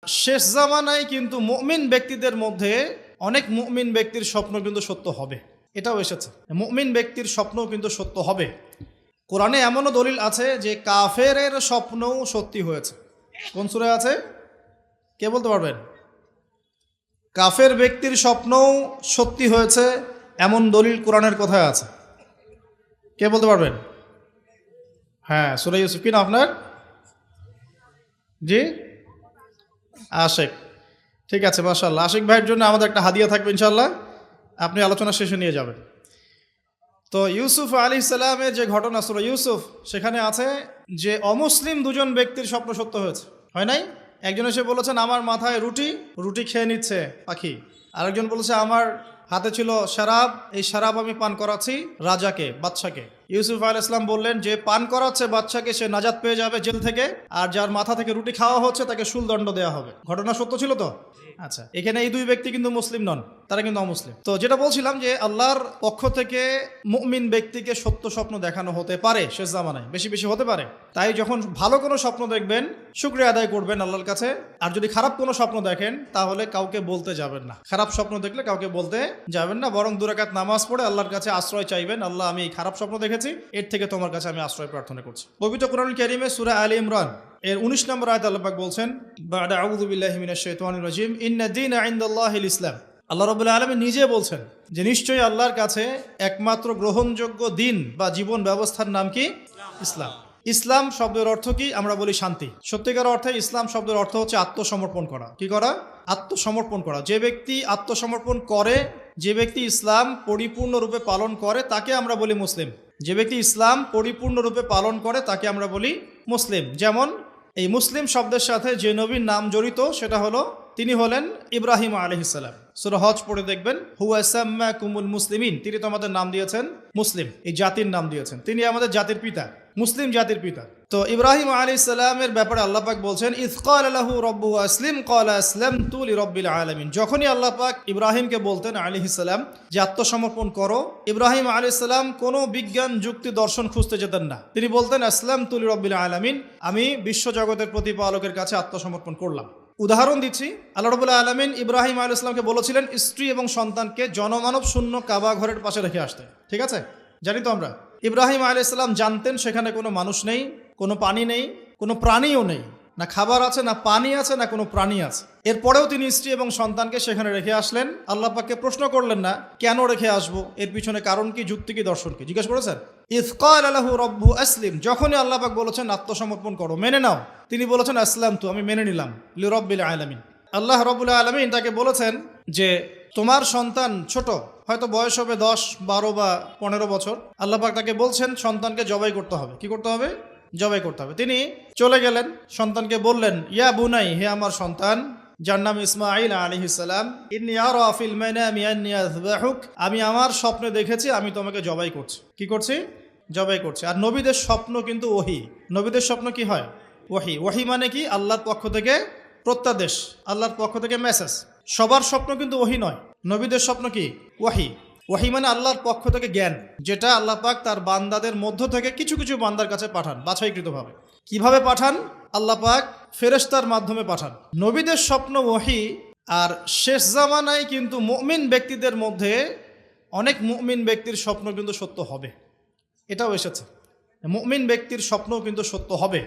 শেষ জামানায় কিন্তু মুমিন ব্যক্তিদের মধ্যে অনেক মুমিন ব্যক্তির স্বপ্ন কিন্তু সত্য হবে, এটাও এসেছে। মুমিন ব্যক্তির স্বপ্নও কিন্তু সত্য হবে। কোরআনে এমনও দলিল আছে যে কাফেরের স্বপ্নও সত্যি হয়েছে। কোন সূরায় আছে কে বলতে পারবেন? কাফের ব্যক্তির স্বপ্নও সত্যি হয়েছে এমন দলিল কোরআনের কোথায় আছে? কে বলতে পারবেন? হ্যাঁ, সূরা ইউসুফ। কি না আপনার? জি, আশিক। ঠিক আছে, মাশাআল্লাহ। আশিক ভাইয়ের জন্য আমাদের একটা হাদিয়া থাকবে ইনশাআল্লাহ, আপনি আলোচনা শেষে নিয়ে যাবেন। তো ইউসুফ আলাইহিস সালামের যে ঘটনা সূরা ইউসুফ, সেখানে আছে যে অমুসলিম দুজন ব্যক্তির স্বপ্ন সত্য হয়েছে, হয় নাই? একজন এসে বলেছেন আমার মাথায় রুটি, রুটি খেয়ে নিচ্ছে পাখি। আরেকজন বলেছে আমার হাতে ছিল শরাব, এই শরাব আমি পান করাচ্ছি রাজাকে, বাদশাকে। ইউসুফ আলাইহিস সালাম বললেন যে পান করাচ্ছে বাদশাকে সে নাজাত পেয়ে যাবে জেল থেকে, আর যার মাথা থেকে রুটি খাওয়া হচ্ছে তাকে শুলদণ্ড দেওয়া হবে। ঘটনা সত্য ছিল তো? আচ্ছা, এখানে এই দুই ব্যক্তি কিন্তু মুসলিম নন, তারা কিন্তু অমুসলিম। তো যেটা বলছিলাম যে আল্লাহর পক্ষ থেকে মুমিন ব্যক্তিকে সত্য স্বপ্ন দেখানো হতে পারে শেষ জামানায়, বেশি বেশি হতে পারে। তাই যখন ভালো কোনো স্বপ্ন দেখবেন শুকরিয়া আদায় করবেন আল্লাহর কাছে। আর যদি খারাপ কোনো স্বপ্ন দেখেন তাহলে কাউকে বলতে যাবেন না। খারাপ স্বপ্ন দেখলে কাউকে বলতে যাবেন না, বরং 2 রাকাত নামাজ পড়ে আল্লাহর কাছে আশ্রয় চাইবেন। আল্লাহ, আমি এই খারাপ স্বপ্ন দেখেছি, এর থেকে তোমার কাছে আমি আশ্রয় প্রার্থনা করছি। পবিত্র কোরআনুল কারীমে সূরা আলে ইমরান এর 19 নম্বর আয়াতে আল্লাহ পাক বলছেন, বা'দা আউযু বিল্লাহি মিনাশ শাইতানির রাজীম, ইন্না দীনা ইনদাল্লাহিল ইসলাম। আল্লাহ রাব্বুল আলামিন নিজে বলছেন যে নিশ্চয়ই আল্লাহর কাছে একমাত্র গ্রহণযোগ্য দিন বা জীবন ব্যবস্থার নাম কি? ইসলাম। ইসলাম শব্দের অর্থ কি? আমরা বলি শান্তি। সত্যিকার অর্থে ইসলাম শব্দের অর্থ হচ্ছে আত্মসমর্পণ করা। কি করা? আত্মসমর্পণ করা। যে ব্যক্তি আত্মসমর্পণ করে, যে ব্যক্তি ইসলাম পরিপূর্ণরূপে পালন করে, তাকে আমরা বলি মুসলিম। যে ব্যক্তি ইসলাম পরিপূর্ণরূপে পালন করে তাকে আমরা বলি মুসলিম। যেমন এই মুসলিম শব্দের সাথে যে নবীর নাম জড়িত সেটা হলো, তিনি হলেন ইব্রাহিম আলাইহিস সালাম। সূরা হজ পড়ে দেখবেন, হুয়া সাম্মাকুমুল মুসলিমিন, তিনি তো আমাদের নাম দিয়েছেন মুসলিম, এই জাতির নাম দিয়েছেন। তিনি আমাদের জাতির পিতা, মুসলিম জাতির পিতা। তো ইব্রাহিম আলাইহিস সালামের ব্যাপারে আল্লাহ পাক বলছেন, ইয ক্বালা লাহু রাব্বুহু আসলিম ক্বালা আসলামতু লিরাব্বিল আলামিন। যখনই আল্লাহ পাক ইব্রাহিমকে বলতেন আলাইহিস সালাম যে আত্মসমর্পণ করো, ইব্রাহিম আলাইহিস সালাম কোনো বিজ্ঞান যুক্তি দর্শন খুঁজতে যেতেন না। তিনি বলতেন আসলামতু লিরাব্বিল আলামিন, আমি বিশ্বজগতের প্রতিপালকের কাছে আত্মসমর্পণ করলাম। উদাহরণ দিচ্ছি, আল্লাহ রাব্বুল আলামিন ইব্রাহিম আলাইহিস সালামকে বলেছিলেন স্ত্রী এবং সন্তানকে জনমানব শূন্য কাবা ঘরের পাশে রেখে আসতে। ঠিক আছে, জানি তো আমরা। ইব্রাহিম আলাইহিস সালাম জানতেন সেখানে কোনো মানুষ নেই, কোনো পানি নেই, কোনো প্রাণীও নেই, না খাবার আছে, না পানি আছে, না কোনো প্রাণী আছে। এরপরেও তিনি স্ত্রী এবং সন্তানকে সেখানে রেখে আসলেন। আল্লাহ পাককে প্রশ্ন করলেন না কেন রেখে আসবো, এর পিছনে কারণ কি, যুক্তি কি, দর্শন কি, জিজ্ঞেস করেছেন? ইয ক্বালা লাহু রাব্বুহু আসলিম, যখনই আল্লাহ পাক বলেছেন আত্মসমর্পণ করো, মেনে নাও, তিনি বলেছেন আসলামতু, আমি মেনে নিলাম, লিরাব্বিল আলামিন। আল্লাহ রাব্বুল আলামিন তাকে বলেছেন যে তোমার সন্তান ছোট, হয়তো বয়স হবে 10, 12 বা 15 বছর। আল্লাহ পাক তাকে বলছেন সন্তানকে জবাই করতে হবে। কি করতে হবে? জবাই করতে হবে। তিনি চলে গেলেন, সন্তানকে বললেন, ইয়া বুনাই, হে আমার সন্তান, যার নাম ইসমাঈল আলাইহিস সালাম, ইন্নী আরা ফিল মানামি আন্নী আযবাহুক, আমি আমার স্বপ্নে দেখেছি আমি তোমাকে জবাই করছি। কি করছি? জবাই করছি। আর নবীদের স্বপ্ন কিন্তু ওহী। নবীদের স্বপ্ন কি হয়? ওহী। ওহী মানে কি? আল্লাহর পক্ষ থেকে প্রত্যাদেশ, আল্লাহর পক্ষ থেকে মেসেজ। সবার স্বপ্ন কিন্তু ওহী নয়। নবীদের স্বপ্ন কি? ওহী। ওহী মানে আল্লাহর পক্ষ থেকে জ্ঞান, যেটা আল্লাহ পাক তার বান্দাদের মধ্য থেকে কিছু কিছু বান্দার কাছে পাঠান বাছাইকৃতভাবে। কিভাবে পাঠান? আল্লাহ পাক ফেরেশতার মাধ্যমে পাঠান। নবীদের স্বপ্ন ওহী। আর শেষ জামানায় কিন্তু মুমিন ব্যক্তিদের মধ্যে অনেক মুমিন ব্যক্তির স্বপ্ন কিন্তু সত্য হবে, এটাও এসেছে। মুমিন ব্যক্তির স্বপ্নও কিন্তু সত্য হবে।